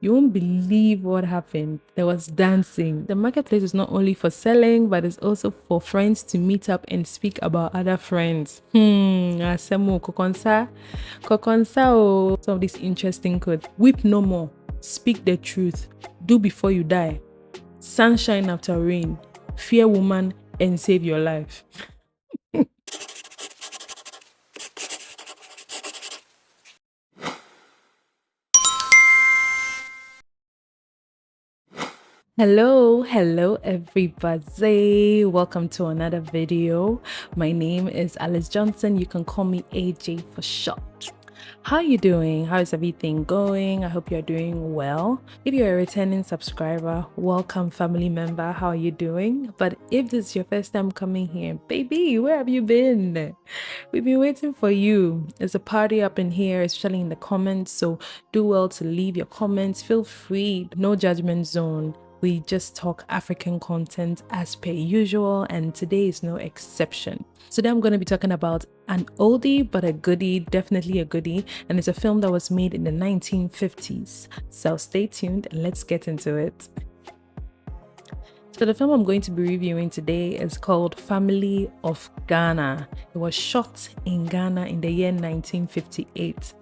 You won't believe what happened. There was dancing. The marketplace is not only for selling, but it's also for friends to meet up and speak about other friends. Asemu kokonsa. Kokonsa oh. Some of these interesting codes. Weep no more. Speak the truth. Do before you die. Sunshine after rain. Fear woman and save your life. Hello everybody. Welcome to another video. My name is Alice Johnson. You can call me AJ for short. How are you doing? How is everything going? I hope you're doing well. If you're a returning subscriber, welcome family member. How are you doing? But if this is your first time coming here, baby, where have you been? We've been waiting for you. There's a party up in here, especially in the comments. So do well to leave your comments. Feel free. No judgment zone. We just talk African content as per usual, and today is no exception. Today I'm going to be talking about an oldie but a goodie, definitely a goodie, and it's a film that was made in the 1950s. So stay tuned and let's get into it. So the film I'm going to be reviewing today is called Family of Ghana. It was shot in Ghana in the year 1958.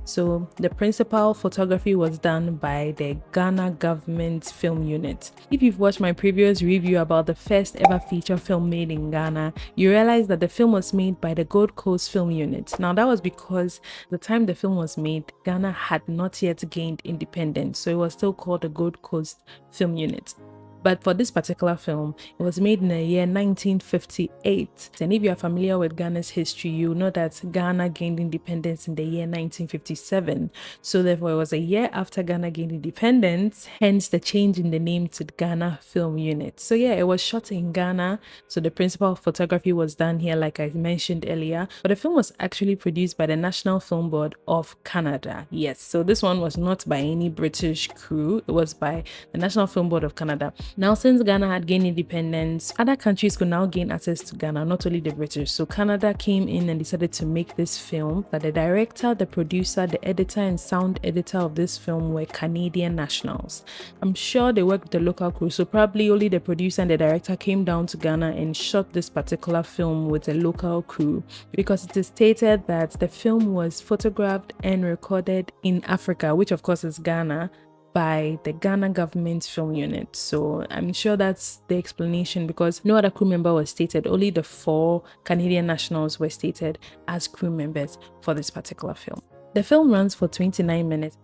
So the principal photography was done by the Ghana government film unit. If you've watched my previous review about the first ever feature film made in Ghana, you realize that the film was made by the Gold Coast film unit. Now that was because the time the film was made, Ghana had not yet gained independence, so it was still called the Gold Coast film unit. But for this particular film, it was made in the year 1958. And if you are familiar with Ghana's history, you know that Ghana gained independence in the year 1957. So therefore, it was a year after Ghana gained independence, hence the change in the name to Ghana Film Unit. So yeah, it was shot in Ghana. So the principal photography was done here, like I mentioned earlier. But the film was actually produced by the National Film Board of Canada. Yes, so this one was not by any British crew. It was by the National Film Board of Canada. Now, since Ghana had gained independence, other countries could now gain access to Ghana, not only the British. So Canada came in and decided to make this film. That the director, the producer, the editor, and sound editor of this film were Canadian nationals. I'm sure they worked with the local crew, so probably only the producer and the director came down to Ghana and shot this particular film with a local crew, because it is stated that the film was photographed and recorded in Africa, which of course is Ghana, by the Ghana government film unit. So I'm sure that's the explanation, because no other crew member was stated. Only the 4 Canadian nationals were stated as crew members for this particular film. The film runs for 29 minutes.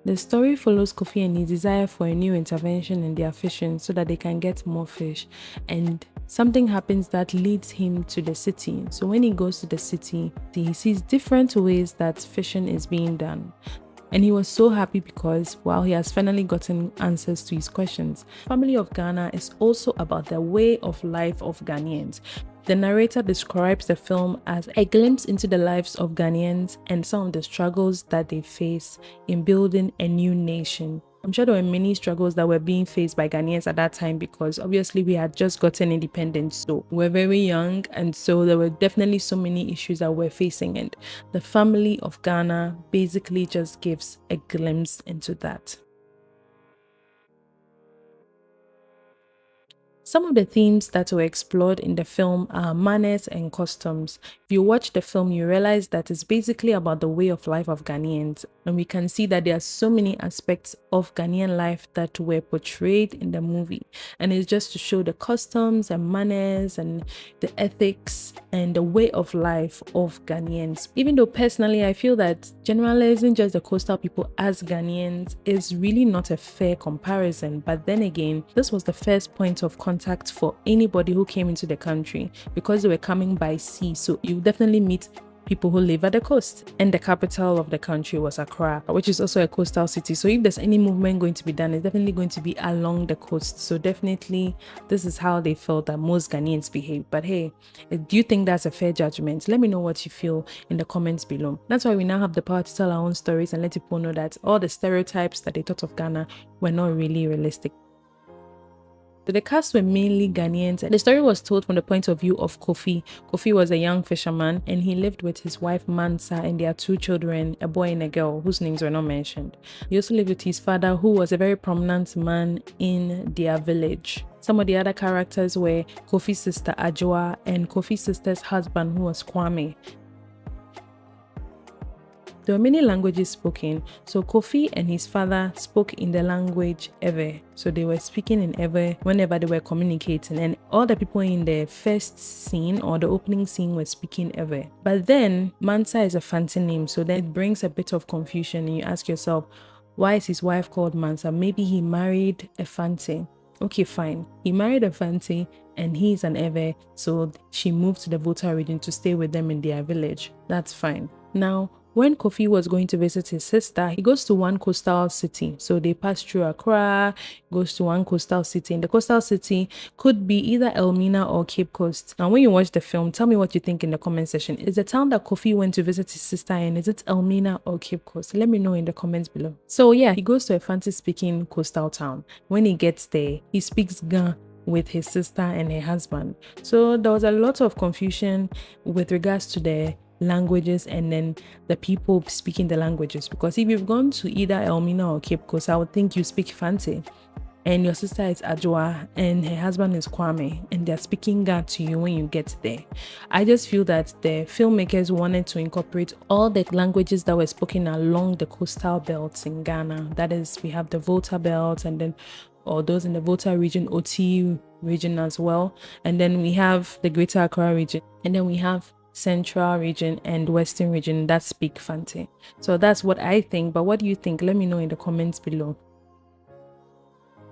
The story follows Kofi and his desire for a new intervention in their fishing so that they can get more fish, and something happens that leads him to the city. So when he goes to the city, he sees different ways that fishing is being done. And he was so happy because, well, he has finally gotten answers to his questions. Family of Ghana is also about the way of life of Ghanaians. The narrator describes the film as a glimpse into the lives of Ghanaians and some of the struggles that they face in building a new nation. I'm sure there were many struggles that were being faced by Ghanaians at that time, because obviously we had just gotten independence, so we're very young, and so there were definitely so many issues that we're facing, and the Family of Ghana basically just gives a glimpse into that. Some of the themes that were explored in the film are manners and customs. If you watch the film, you realize that it's basically about the way of life of Ghanaians. And we can see that there are so many aspects of Ghanaian life that were portrayed in the movie. And it's just to show the customs and manners and the ethics and the way of life of Ghanaians. Even though personally, I feel that generalizing just the coastal people as Ghanaians is really not a fair comparison. But then again, this was the first point of contact for anybody who came into the country, because they were coming by sea. So you definitely meet people who live at the coast, and the capital of the country was Accra, which is also a coastal city. So if there's any movement going to be done, it's definitely going to be along the coast. So definitely this is how they felt that most Ghanaians behave. But hey, do you think that's a fair judgment? Let me know what you feel in the comments below. That's why we now have the power to tell our own stories and let people know that all the stereotypes that they thought of Ghana were not really realistic. So the cast were mainly Ghanaians. The story was told from the point of view of Kofi. Kofi was a young fisherman and he lived with his wife Mansa and their 2 children, a boy and a girl whose names were not mentioned. He also lived with his father, who was a very prominent man in their village. Some of the other characters were Kofi's sister Ajua and Kofi's sister's husband, who was Kwame. There were many languages spoken, so Kofi and his father spoke in the language Ewe. So they were speaking in Ewe whenever they were communicating, and all the people in the first scene or the opening scene were speaking Ewe. But then Mansa is a fancy name, so then it brings a bit of confusion, and you ask yourself, why is his wife called Mansa? Maybe he married a fancy. Okay, fine. He married a fancy and he's an Ewe, so she moved to the Volta region to stay with them in their village. That's fine. Now, when Kofi was going to visit his sister, he goes to one coastal city. So they pass through Accra, goes to one coastal city. And the coastal city could be either Elmina or Cape Coast. Now, when you watch the film, tell me what you think in the comment section. Is the town that Kofi went to visit his sister in, is it Elmina or Cape Coast? Let me know in the comments below. So yeah, he goes to a fancy-speaking coastal town. When he gets there, he speaks Ga with his sister and her husband. So there was a lot of confusion with regards to the languages and then the people speaking the languages, because if you've gone to either Elmina or Cape Coast, I would think you speak Fanti, and your sister is Ajua and her husband is Kwame, and they're speaking Ga to you when you get there. I just feel that the filmmakers wanted to incorporate all the languages that were spoken along the coastal belts in Ghana. That is, we have the Volta belt, and then or those in the Volta region, OT region as well, and then we have the Greater Accra region, and then we have Central region and Western region that speak Fanti. So that's what I think, but what do you think? Let me know in the comments below.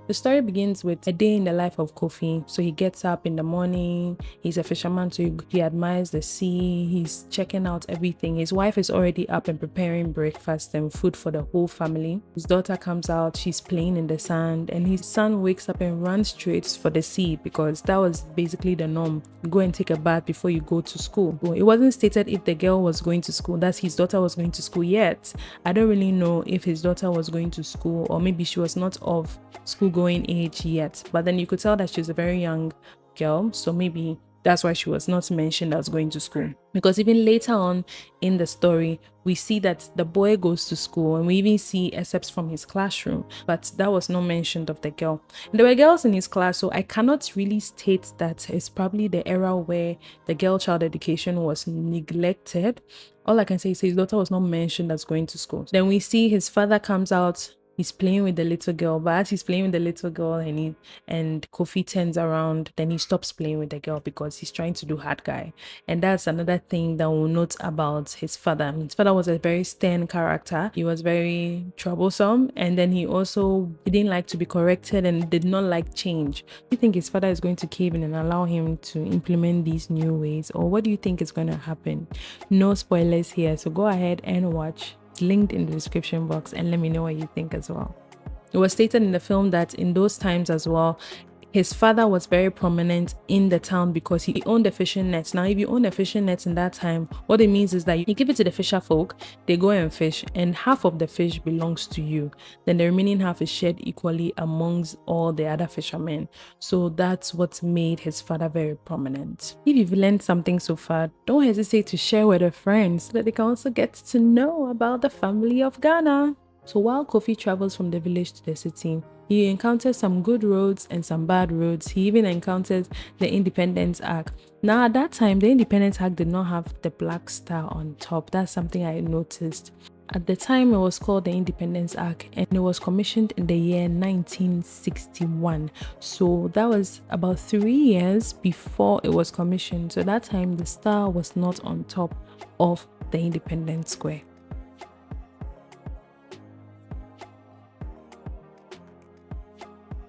The story begins with a day in the life of Kofi. So he gets up in the morning, he's a fisherman, so he admires the sea, he's checking out everything. His wife is already up and preparing breakfast and food for the whole family. His daughter comes out, she's playing in the sand, and his son wakes up and runs straight for the sea, because that was basically the norm. Go and take a bath before you go to school. But it wasn't stated if the girl was going to school, that's his daughter was going to school yet. I don't really know if his daughter was going to school, or maybe she was not of school going age yet, but then you could tell that she's a very young girl, so maybe that's why she was not mentioned as going to school. Because even later on in the story, we see that the boy goes to school, and we even see excerpts from his classroom, but that was not mentioned of the girl. And there were girls in his class, so I cannot really state that it's probably the era where the girl child education was neglected. All I can say is his daughter was not mentioned as going to school. Then we see his father comes out, he's playing with the little girl, but as he's playing with the little girl and Kofi turns around, then he stops playing with the girl because he's trying to do hard guy. And that's another thing that we'll note about his father. His father was a very stern character. He was very troublesome, and then he didn't like to be corrected and did not like change. Do you think his father is going to cave in and allow him to implement these new ways, or what do you think is going to happen? No spoilers here, so go ahead and watch. Linked in the description box, and let me know what you think as well. It was stated in the film that in those times as well, his father was very prominent in the town because he owned a fishing net. Now, if you own a fishing net in that time, what it means is that you give it to the fisher folk, they go and fish, and half of the fish belongs to you. Then the remaining half is shared equally amongst all the other fishermen. So that's what made his father very prominent. If you've learned something so far, don't hesitate to share with your friends so that they can also get to know about the family of Ghana. So while Kofi travels from the village to the city, he encounters some good roads and some bad roads. He even encounters the Independence Arc. Now, at that time, the Independence Arc did not have the black star on top. That's something I noticed. At the time, it was called the Independence Arc, and it was commissioned in the year 1961. So that was about 3 years before it was commissioned. So that time, the star was not on top of the Independence Square.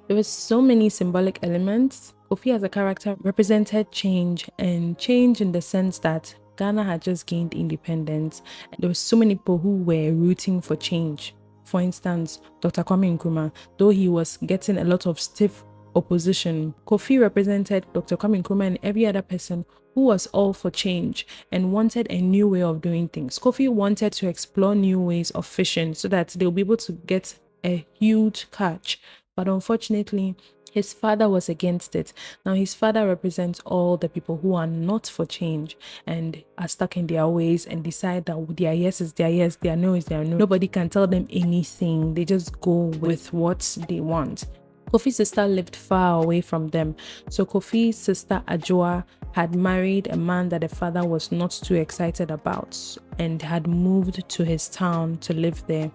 There were so many symbolic elements. Kofi as a character represented change, and change in the sense that Ghana had just gained independence. There were so many people who were rooting for change. For instance, Dr. Kwame Nkrumah, though he was getting a lot of stiff opposition, Kofi represented Dr. Kwame Nkrumah and every other person who was all for change and wanted a new way of doing things. Kofi wanted to explore new ways of fishing so that they'll be able to get a huge catch. But unfortunately, His father was against it. Now, his father represents all the people who are not for change and are stuck in their ways and decide that their yes is their yes, their no is their no. Nobody can tell them anything. They just go with what they want. Kofi's sister lived far away from them. So Kofi's sister Ajua had married a man that the father was not too excited about and had moved to his town to live there.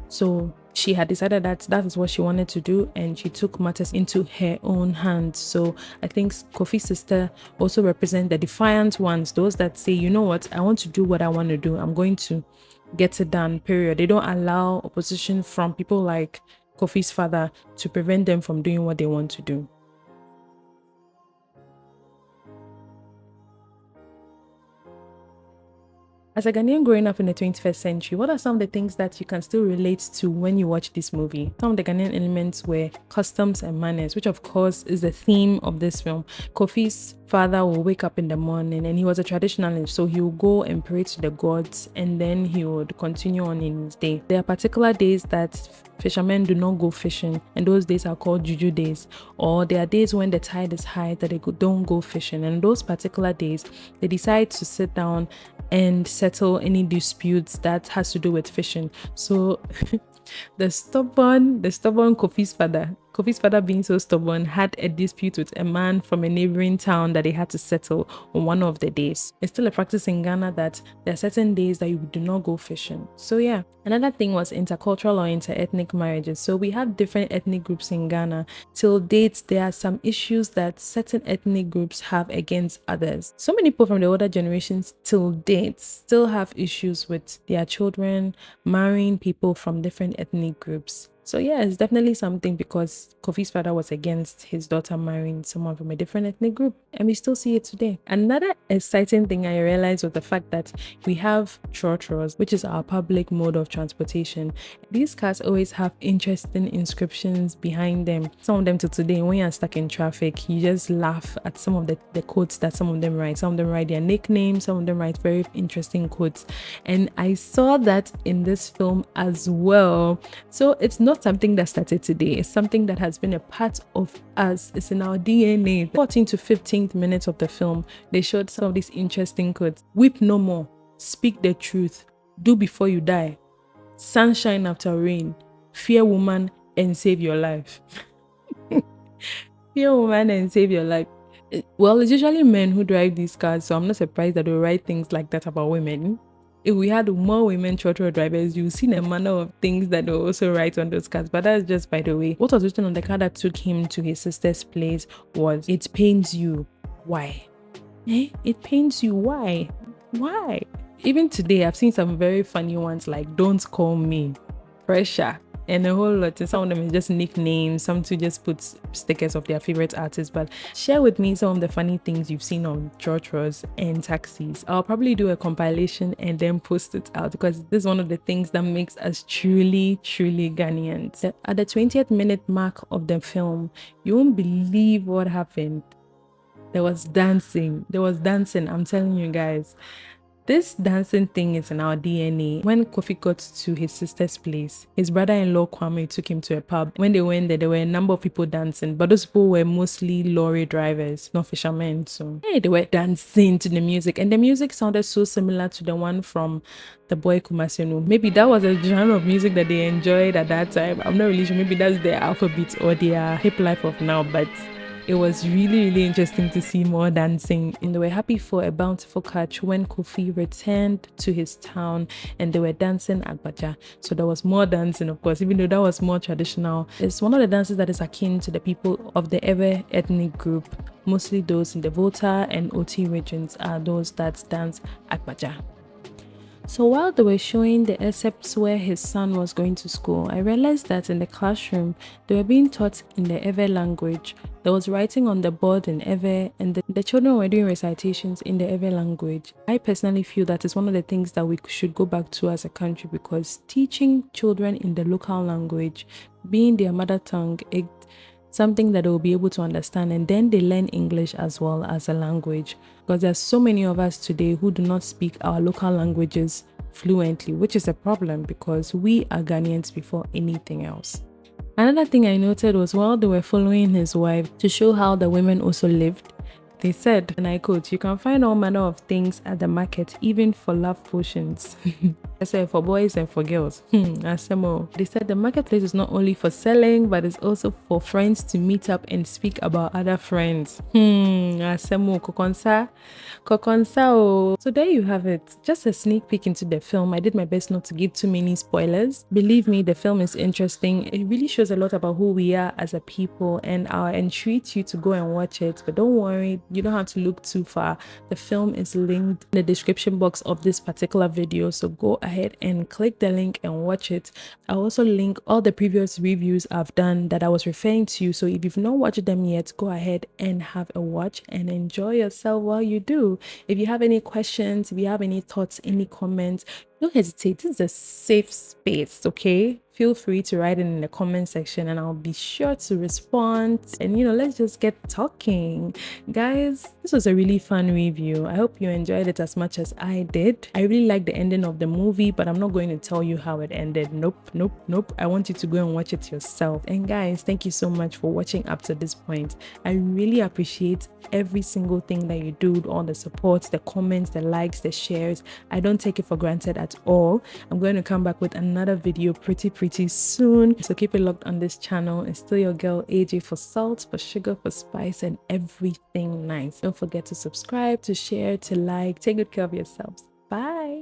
So she had decided that that is what she wanted to do, and she took matters into her own hands. So I think Kofi's sister also represent the defiant ones, those that say, you know what, I want to do what I want to do. I'm going to get it done, period. They don't allow opposition from people like Kofi's father to prevent them from doing what they want to do. As a Ghanaian growing up in the 21st century, what are some of the things that you can still relate to when you watch this movie? Some of the Ghanaian elements were customs and manners, which of course is the theme of this film. Kofi's father will wake up in the morning, and he was a traditionalist, so he will go and pray to the gods, and then he would continue on in his day. There are particular days that fishermen do not go fishing, and those days are called juju days, or there are days when the tide is high that they don't go fishing, and those particular days they decide to sit down and settle any disputes that has to do with fishing. So the stubborn Kofi's father being so stubborn, had a dispute with a man from a neighboring town that they had to settle on one of the days. It's still a practice in Ghana that there are certain days that you do not go fishing. So yeah, another thing was intercultural or inter-ethnic marriages. So we have different ethnic groups in Ghana. Till date, there are some issues that certain ethnic groups have against others. So many people from the older generations till date still have issues with their children marrying people from different ethnic groups. So yeah, it's definitely something, because Kofi's father was against his daughter marrying someone from a different ethnic group, and we still see it today. Another exciting thing I realized was the fact that we have chronicles, which is our public mode of transportation. These cars always have interesting inscriptions behind them. Some of them to today, when you're stuck in traffic, you just laugh at some of the quotes that some of them write. Some of them write their nicknames, some of them write very interesting quotes. And I saw that in this film as well. So it's not something that started today. It's something that has been a part of us. It's in our DNA. 14th to 15th minutes of the film, they showed some of these interesting quotes. Weep no more. Speak the truth. Do before you die. Sunshine after rain. Fear woman and save your life. Fear woman and save your life. Well, it's usually men who drive these cars, so I'm not surprised that they write things like that about women. If we had more women trotro drivers, you'll see the manner of things that they also write on those cars. But that's just by the way. What was written on the car that took him to his sister's place was, "It pains you. Why?" It pains you. Why? Why? Even today, I've seen some very funny ones like, "Don't call me." Pressure. And a whole lot. And some of them is just nicknames. Some to just put stickers of their favorite artists. But share with me some of the funny things you've seen on churches and taxis. I'll probably do a compilation and then post it out, because this is one of the things that makes us truly, truly Ghanaians. At the 20th minute mark of the film, you won't believe what happened. There was dancing. I'm telling you guys. This dancing thing is in our DNA. When Kofi got to his sister's place, his brother-in-law Kwame took him to a pub. When they went there were a number of people dancing, but those people were mostly lorry drivers, not fishermen. So they were dancing to the music, and the music sounded so similar to the one from The Boy Kumasenu. Maybe that was a genre of music that they enjoyed at that time. I'm not really sure. Maybe that's their Afrobeat or their hip life of now, but it was really, really interesting to see more dancing. And they were happy for a bountiful catch when Kofi returned to his town, and they were dancing Agbaja. So there was more dancing, of course, even though that was more traditional. It's one of the dances that is akin to the people of the Ewe ethnic group. Mostly those in the Volta and Oti regions are those that dance Agbaja. So while they were showing the excerpts where his son was going to school, I realized that in the classroom, they were being taught in the Ewe language. There was writing on the board in Ewe, and the children were doing recitations in the Ewe language. I personally feel that is one of the things that we should go back to as a country, because teaching children in the local language, being their mother tongue, it's something that they will be able to understand, and then they learn English as well as a language, because there's so many of us today who do not speak our local languages fluently, which is a problem because we are Ghanaians before anything else. Another thing I noted was while they were following his wife to show how the women also lived, they said, and I quote, "You can find all manner of things at the market, even for love potions." I said for boys and for girls. Asemo. They said the marketplace is not only for selling, but it's also for friends to meet up and speak about other friends. Asemo kokonsa. Kokonsa. Oh. So there you have it. Just a sneak peek into the film. I did my best not to give too many spoilers. Believe me, the film is interesting. It really shows a lot about who we are as a people, and I entreat you to go and watch it. But don't worry, you don't have to look too far. The film is linked in the description box of this particular video, so go ahead and click the link and watch it. I'll also link all the previous reviews I've done that I was referring to, so if you've not watched them yet, go ahead and have a watch and enjoy yourself while you do. If you have any questions, if you have any thoughts, any comments, don't hesitate. This is a safe space, okay? Feel free to write it in the comment section and I'll be sure to respond. And let's just get talking. Guys, this was a really fun review. I hope you enjoyed it as much as I did. I really like the ending of the movie, but I'm not going to tell you how it ended. Nope. I want you to go and watch it yourself. And guys, thank you so much for watching up to this point. I really appreciate every single thing that you do, all the support, the comments, the likes, the shares. I don't take it for granted at all. I'm going to come back with another video pretty soon, so keep it locked on this channel. It's still your girl AJ, for salt, for sugar, for spice, and everything nice. Don't forget to subscribe, to share, to like. Take good care of yourselves. Bye.